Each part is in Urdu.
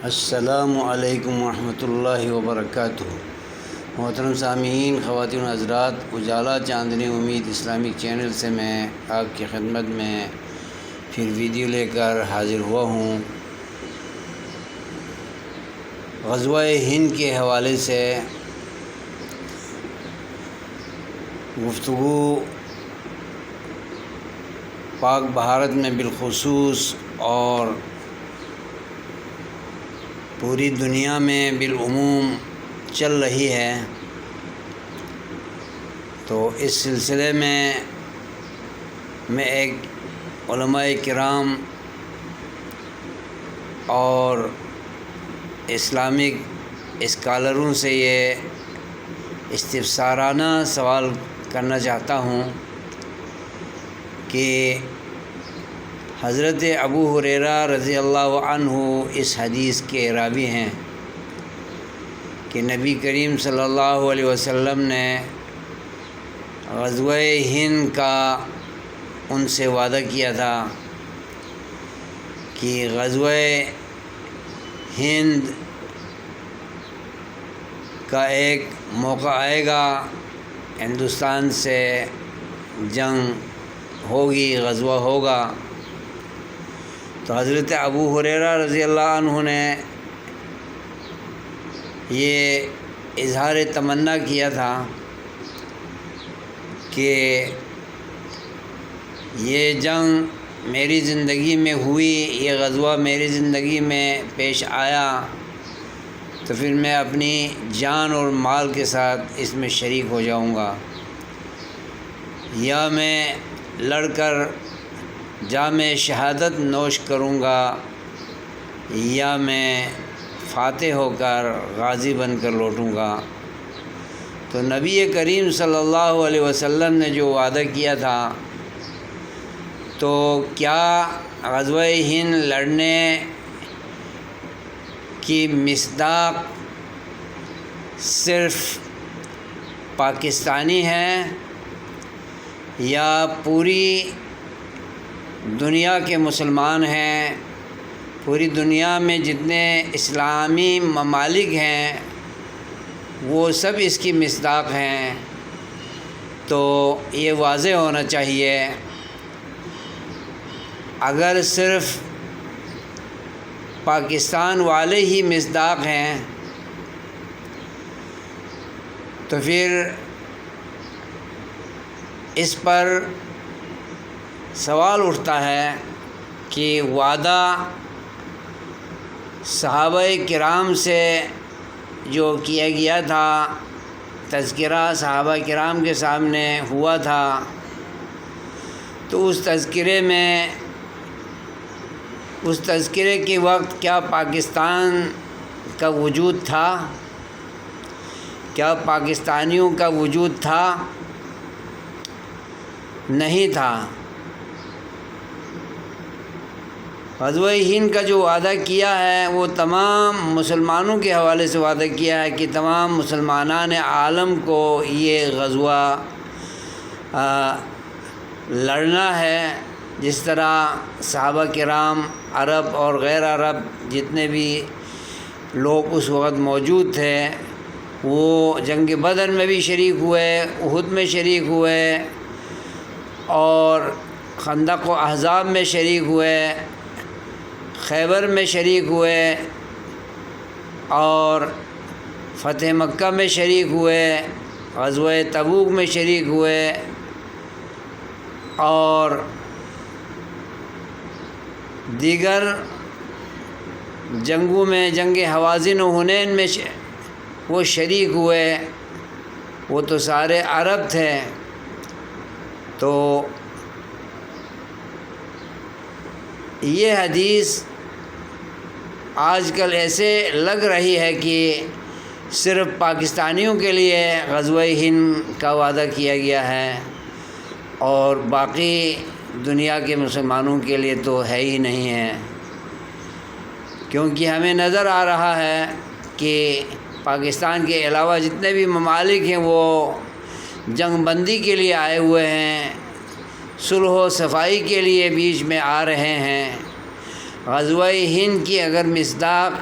السلام علیکم ورحمۃ اللہ وبرکاتہ۔ محترم سامعین، خواتین و حضرات، اجالا چاندنی امید اسلامک چینل سے میں آپ کی خدمت میں پھر ویڈیو لے کر حاضر ہوا ہوں۔ غزوہ ہند کے حوالے سے گفتگو پاک بھارت میں بالخصوص اور پوری دنیا میں بالعموم چل رہی ہے، تو اس سلسلے میں ایک علماء کرام اور اسلامک اسکالروں سے یہ استفسارانہ سوال کرنا چاہتا ہوں کہ حضرت ابو ہریرہ رضی اللہ عنہ اس حدیث کے راوی ہیں کہ نبی کریم صلی اللہ علیہ وسلم نے غزوہ ہند کا ان سے وعدہ کیا تھا کہ غزوہ ہند کا ایک موقع آئے گا، ہندوستان سے جنگ ہوگی، غزوہ ہوگا۔ تو حضرت ابو ہریرہ رضی اللہ عنہ نے یہ اظہار تمنا کیا تھا کہ یہ جنگ میری زندگی میں ہوئی، یہ غزوہ میری زندگی میں پیش آیا تو پھر میں اپنی جان اور مال کے ساتھ اس میں شریک ہو جاؤں گا، یا میں لڑ کر جام شہادت نوش کروں گا، یا میں فاتح ہو کر غازی بن کر لوٹوں گا۔ تو نبی کریم صلی اللہ علیہ وسلم نے جو وعدہ کیا تھا، تو کیا غزوہ ہند لڑنے کی مصداق صرف پاکستانی ہے یا پوری دنیا کے مسلمان ہیں؟ پوری دنیا میں جتنے اسلامی ممالک ہیں وہ سب اس کی مصداق ہیں؟ تو یہ واضح ہونا چاہیے، اگر صرف پاکستان والے ہی مصداق ہیں تو پھر اس پر سوال اٹھتا ہے کہ وعدہ صحابہ کرام سے جو کیا گیا تھا، تذکرہ صحابہ کرام کے سامنے ہوا تھا، تو اس تذکرے کے وقت کیا پاکستان کا وجود تھا؟ کیا پاکستانیوں کا وجود تھا؟ نہیں تھا۔ غزوہ ہند کا جو وعدہ کیا ہے وہ تمام مسلمانوں کے حوالے سے وعدہ کیا ہے کہ تمام مسلمانان عالم کو یہ غزوہ لڑنا ہے، جس طرح صحابہ کرام عرب اور غیر عرب جتنے بھی لوگ اس وقت موجود تھے وہ جنگ بدر میں بھی شریک ہوئے، احد میں شریک ہوئے، اور خندق و احزاب میں شریک ہوئے، خیبر میں شریک ہوئے، اور فتح مکہ میں شریک ہوئے، غزوہ تبوک میں شریک ہوئے، اور دیگر جنگوں میں جنگ حوازن و حنین میں وہ شریک ہوئے، وہ تو سارے عرب تھے۔ تو یہ حدیث آج کل ایسے لگ رہی ہے کہ صرف پاکستانیوں کے لیے غزوہ ہند کا وعدہ کیا گیا ہے اور باقی دنیا کے مسلمانوں کے لیے تو ہے ہی نہیں ہے، کیونکہ ہمیں نظر آ رہا ہے کہ پاکستان کے علاوہ جتنے بھی ممالک ہیں وہ جنگ بندی کے لیے آئے ہوئے ہیں، صلح و صفائی کے لیے بیچ میں آ رہے ہیں۔ غزوہ ہند کی اگر مصداق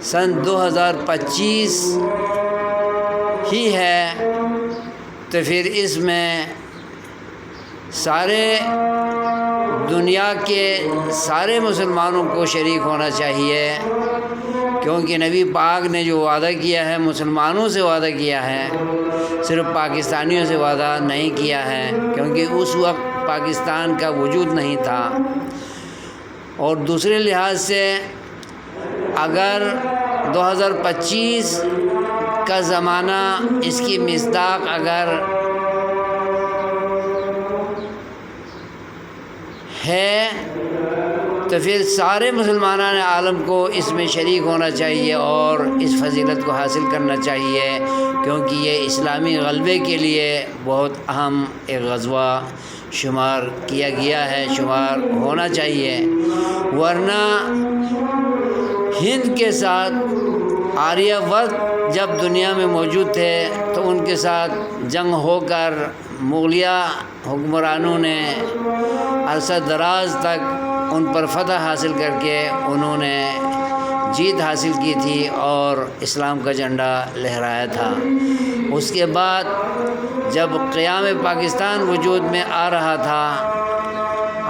سن 2025 ہی ہے، تو پھر اس میں سارے دنیا کے سارے مسلمانوں کو شریک ہونا چاہیے، کیونکہ نبی پاک نے جو وعدہ کیا ہے مسلمانوں سے وعدہ کیا ہے، صرف پاکستانیوں سے وعدہ نہیں کیا ہے، کیونکہ اس وقت پاکستان کا وجود نہیں تھا۔ اور دوسرے لحاظ سے اگر 2025 کا زمانہ اس کی مصداق اگر ہے تو پھر سارے مسلمانان عالم کو اس میں شریک ہونا چاہیے اور اس فضیلت کو حاصل کرنا چاہیے، کیونکہ یہ اسلامی غلبے کے لیے بہت اہم ایک غزوہ شمار کیا گیا ہے، شمار ہونا چاہیے۔ ورنہ ہند کے ساتھ آریہ ورت جب دنیا میں موجود تھے تو ان کے ساتھ جنگ ہو کر مغلیہ حکمرانوں نے عرصہ دراز تک ان پر فتح حاصل کر کے انہوں نے جیت حاصل کی تھی اور اسلام کا جھنڈا لہرایا تھا۔ اس کے بعد جب قیام پاکستان وجود میں آ رہا تھا،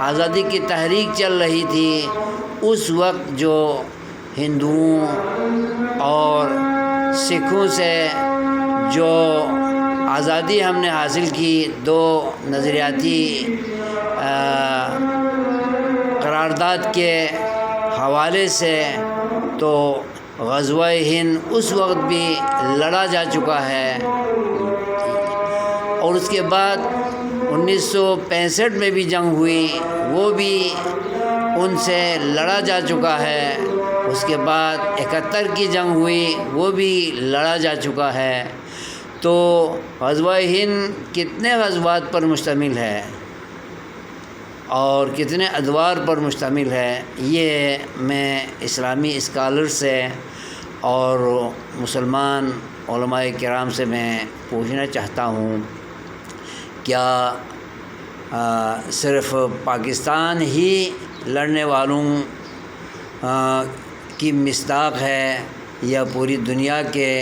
آزادی کی تحریک چل رہی تھی، اس وقت جو ہندوؤں اور سکھوں سے جو آزادی ہم نے حاصل کی دو نظریاتی قرارداد کے حوالے سے، تو غزوہ ہند اس وقت بھی لڑا جا چکا ہے، اور اس کے بعد 1965 میں بھی جنگ ہوئی، وہ بھی ان سے لڑا جا چکا ہے۔ اس کے بعد 71 کی جنگ ہوئی، وہ بھی لڑا جا چکا ہے۔ تو غزوہ ہند کتنے غزوات پر مشتمل ہے اور کتنے ادوار پر مشتمل ہے، یہ میں اسلامی اسکالر سے اور مسلمان علماء کرام سے میں پوچھنا چاہتا ہوں، کیا صرف پاکستان ہی لڑنے والوں کی مصداق ہے یا پوری دنیا کے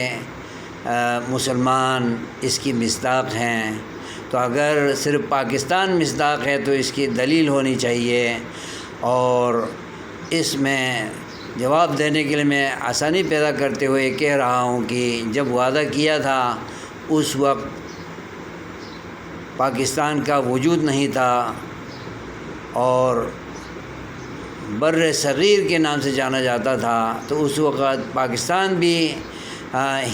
مسلمان اس کی مصداق ہیں؟ تو اگر صرف پاکستان مصداق ہے تو اس کی دلیل ہونی چاہیے، اور اس میں جواب دینے کے لیے میں آسانی پیدا کرتے ہوئے کہہ رہا ہوں کہ جب وعدہ کیا تھا اس وقت پاکستان کا وجود نہیں تھا اور بر صغیر کے نام سے جانا جاتا تھا، تو اس وقت پاکستان بھی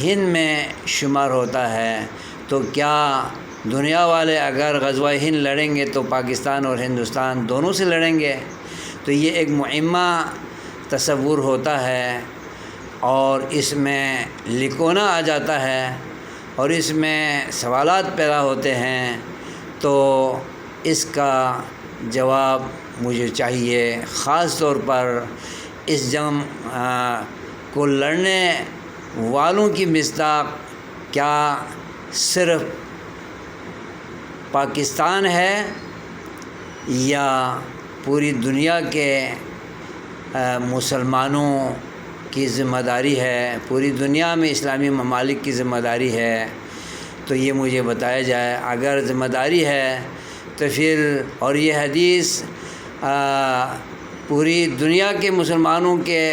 ہند میں شمار ہوتا ہے۔ تو کیا دنیا والے اگر غزوہ ہند لڑیں گے تو پاکستان اور ہندوستان دونوں سے لڑیں گے؟ تو یہ ایک معمہ تصور ہوتا ہے، اور اس میں لکونا آ جاتا ہے، اور اس میں سوالات پیدا ہوتے ہیں۔ تو اس کا جواب مجھے چاہیے، خاص طور پر اس جنگ کو لڑنے والوں کی مصداق کیا صرف پاکستان ہے یا پوری دنیا کے مسلمانوں کی ذمہ داری ہے، پوری دنیا میں اسلامی ممالک کی ذمہ داری ہے؟ تو یہ مجھے بتایا جائے۔ اگر ذمہ داری ہے تو پھر، اور یہ حدیث پوری دنیا کے مسلمانوں کے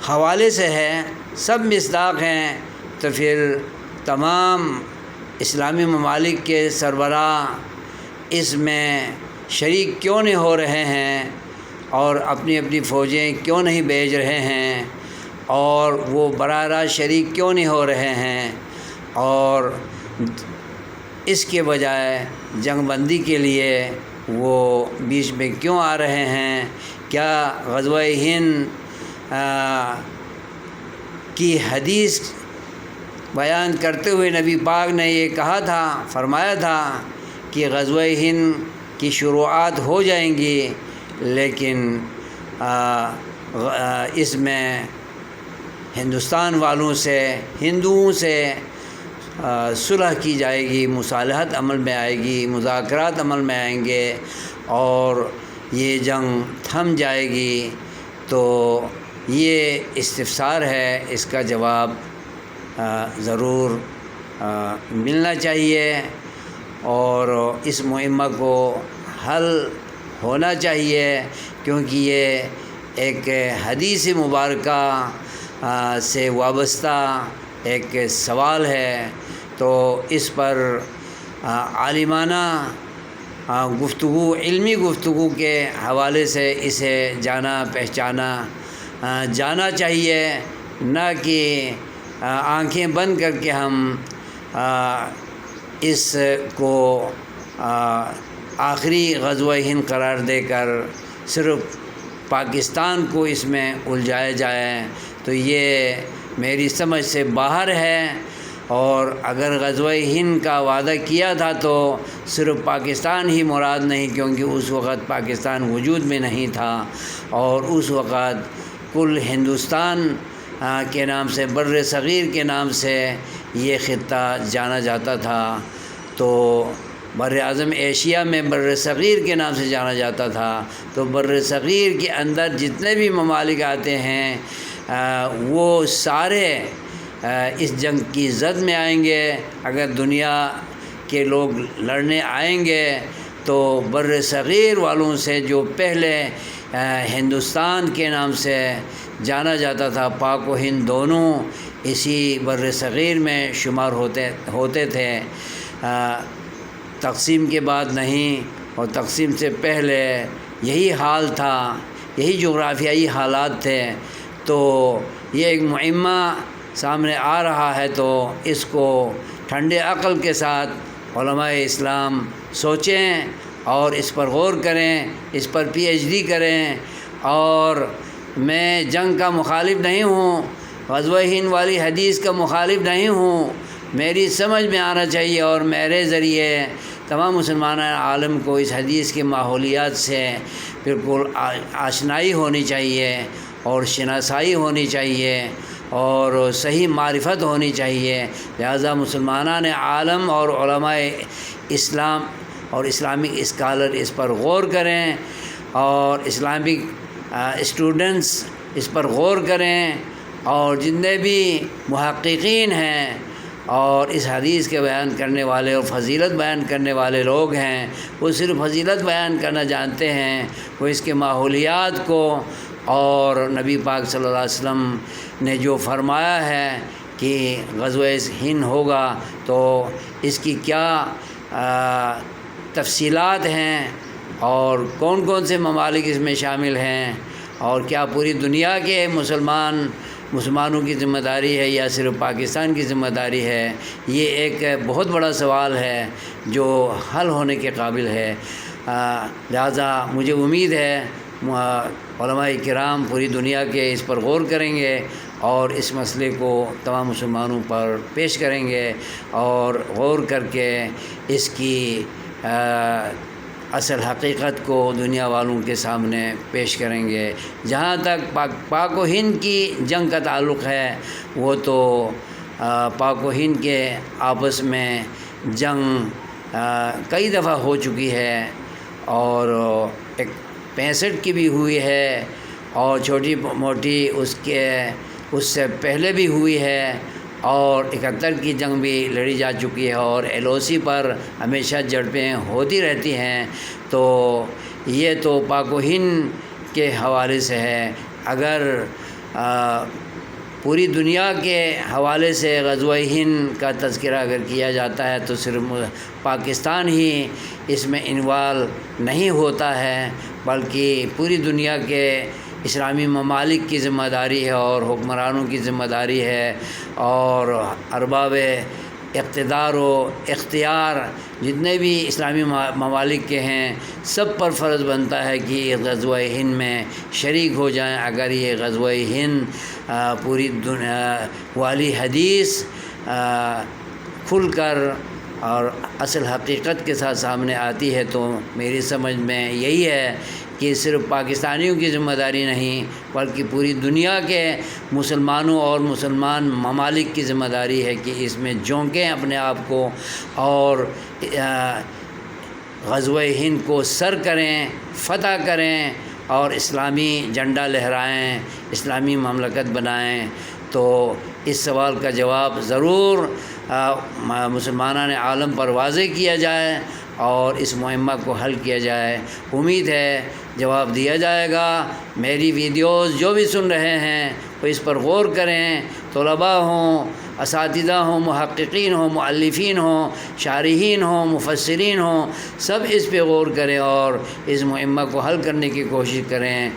حوالے سے ہے، سب مصداق ہیں، تو پھر تمام اسلامی ممالک کے سربراہ اس میں شریک کیوں نہیں ہو رہے ہیں اور اپنی اپنی فوجیں کیوں نہیں بھیج رہے ہیں، اور وہ براہ راست شریک کیوں نہیں ہو رہے ہیں، اور اس کے بجائے جنگ بندی کے لیے وہ بیچ میں کیوں آ رہے ہیں؟ کیا غزوہ ہند کی حدیث بیان کرتے ہوئے نبی پاک نے یہ کہا تھا، فرمایا تھا کہ غزوہ ہند کی شروعات ہو جائیں گی، لیکن اس میں ہندوستان والوں سے، ہندوؤں سے صلح کی جائے گی، مصالحت عمل میں آئے گی، مذاکرات عمل میں آئیں گے، اور یہ جنگ تھم جائے گی؟ تو یہ استفسار ہے، اس کا جواب ضرور ملنا چاہیے، اور اس مہمہ کو حل ہونا چاہیے، کیونکہ یہ ایک حدیث مبارکہ سے وابستہ ایک سوال ہے۔ تو اس پر عالمانہ گفتگو، علمی گفتگو کے حوالے سے اسے جانا پہچانا جانا چاہیے، نہ کہ آنکھیں بند کر کے ہم اس کو آخری غزوہ ہند قرار دے کر صرف پاکستان کو اس میں الجھایا جائے، تو یہ میری سمجھ سے باہر ہے۔ اور اگر غزوہ ہند کا وعدہ کیا تھا تو صرف پاکستان ہی مراد نہیں، کیونکہ اس وقت پاکستان وجود میں نہیں تھا، اور اس وقت کل ہندوستان کے نام سے، بر صغیر کے نام سے یہ خطہ جانا جاتا تھا۔ تو بر اعظم ایشیا میں بر صغیر کے نام سے جانا جاتا تھا، تو بر صغیر کے اندر جتنے بھی ممالک آتے ہیں وہ سارے اس جنگ کی زد میں آئیں گے۔ اگر دنیا کے لوگ لڑنے آئیں گے تو بر صغیر والوں سے، جو پہلے ہندوستان کے نام سے جانا جاتا تھا، پاک و ہند دونوں اسی بر صغیر میں شمار ہوتے تھے۔ تقسیم کے بعد نہیں، اور تقسیم سے پہلے یہی حال تھا، یہی جغرافیائی حالات تھے۔ تو یہ ایک معمہ سامنے آ رہا ہے، تو اس کو ٹھنڈے عقل کے ساتھ علماء اسلام سوچیں اور اس پر غور کریں، اس پر PhD کریں۔ اور میں جنگ کا مخالف نہیں ہوں، غزوہ ہند والی حدیث کا مخالف نہیں ہوں، میری سمجھ میں آنا چاہیے، اور میرے ذریعے تمام مسلمان عالم کو اس حدیث کے ماحولیات سے بالکل آشنائی ہونی چاہیے، اور شناسائی ہونی چاہیے، اور صحیح معرفت ہونی چاہیے۔ لہذا مسلمان عالم اور علماء اسلام اور اسلامک اسکالر اس پر غور کریں، اور اسلامک اسٹوڈنٹس اس پر غور کریں، اور جتنے بھی محققین ہیں اور اس حدیث کے بیان کرنے والے اور فضیلت بیان کرنے والے لوگ ہیں، وہ صرف فضیلت بیان کرنا جانتے ہیں، وہ اس کے ماحولیات کو اور نبی پاک صلی اللہ علیہ وسلم نے جو فرمایا ہے کہ غزوہ ہند ہوگا تو اس کی کیا تفصیلات ہیں، اور کون کون سے ممالک اس میں شامل ہیں، اور کیا پوری دنیا کے مسلمانوں کی ذمہ داری ہے یا صرف پاکستان کی ذمہ داری ہے، یہ ایک بہت بڑا سوال ہے جو حل ہونے کے قابل ہے۔ لہذا مجھے امید ہے علماء کرام پوری دنیا کے اس پر غور کریں گے، اور اس مسئلے کو تمام مسلمانوں پر پیش کریں گے، اور غور کر کے اس کی اصل حقیقت کو دنیا والوں کے سامنے پیش کریں گے۔ جہاں تک پاک و ہند کی جنگ کا تعلق ہے، وہ تو پاک و ہند کے آپس میں جنگ کئی دفعہ ہو چکی ہے، اور 65 کی بھی ہوئی ہے، اور چھوٹی موٹی اس سے پہلے بھی ہوئی ہے، اور 71 کی جنگ بھی لڑی جا چکی ہے، اور LOC پر ہمیشہ جھڑپیں ہوتی رہتی ہیں۔ تو یہ تو پاک و ہند کے حوالے سے ہے۔ اگر پوری دنیا کے حوالے سے غزوہ ہند کا تذکرہ اگر کیا جاتا ہے تو صرف پاکستان ہی اس میں انوالو نہیں ہوتا ہے، بلکہ پوری دنیا کے اسلامی ممالک کی ذمہ داری ہے، اور حکمرانوں کی ذمہ داری ہے، اور ارباب اقتدار و اختیار جتنے بھی اسلامی ممالک کے ہیں، سب پر فرض بنتا ہے کہ غزوہ ہند میں شریک ہو جائیں۔ اگر یہ غزوہ ہند پوری دنیا والی حدیث کھل کر اور اصل حقیقت کے ساتھ سامنے آتی ہے، تو میری سمجھ میں یہی ہے کہ صرف پاکستانیوں کی ذمہ داری نہیں، بلکہ پوری دنیا کے مسلمانوں اور مسلمان ممالک کی ذمہ داری ہے کہ اس میں جھونکیں اپنے آپ کو، اور غزوہ ہند کو سر کریں، فتح کریں اور اسلامی جھنڈا لہرائیں، اسلامی مملکت بنائیں، تو اس سوال کا جواب ضرور مسلمانان عالم پر واضح کیا جائے اور اس مہمہ کو حل کیا جائے۔ امید ہے جواب دیا جائے گا۔ میری ویڈیوز جو بھی سن رہے ہیں وہ اس پر غور کریں، طلباء ہوں، اساتذہ ہوں، محققین ہوں، مؤلفین ہوں، شارحین ہوں، مفسرین ہوں، سب اس پہ غور کریں اور اس مہمہ کو حل کرنے کی کوشش کریں۔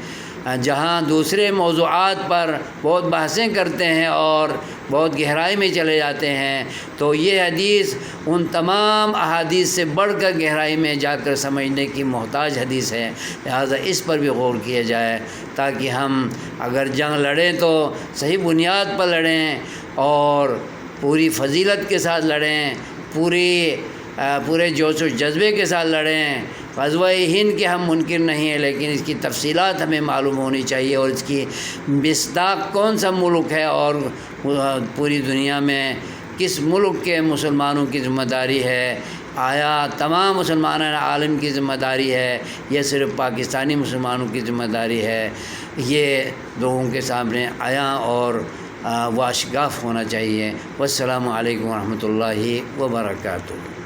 جہاں دوسرے موضوعات پر بہت بحثیں کرتے ہیں اور بہت گہرائی میں چلے جاتے ہیں، تو یہ حدیث ان تمام احادیث سے بڑھ کر گہرائی میں جا کر سمجھنے کی محتاج حدیث ہے، لہٰذا اس پر بھی غور کیا جائے تاکہ ہم اگر جنگ لڑیں تو صحیح بنیاد پر لڑیں اور پوری فضیلت کے ساتھ لڑیں، پورے جوش و جذبے کے ساتھ لڑیں۔ غزوہ ہند کے ہم منکر نہیں ہیں، لیکن اس کی تفصیلات ہمیں معلوم ہونی چاہیے اور اس کی مصداق کون سا ملک ہے اور پوری دنیا میں کس ملک کے مسلمانوں کی ذمہ داری ہے، آیا تمام مسلمانان عالم کی ذمہ داری ہے یا صرف پاکستانی مسلمانوں کی ذمہ داری ہے، یہ لوگوں کے سامنے عیاں اور واشگاف ہونا چاہیے۔ والسلام علیکم ورحمۃ اللہ وبرکاتہ۔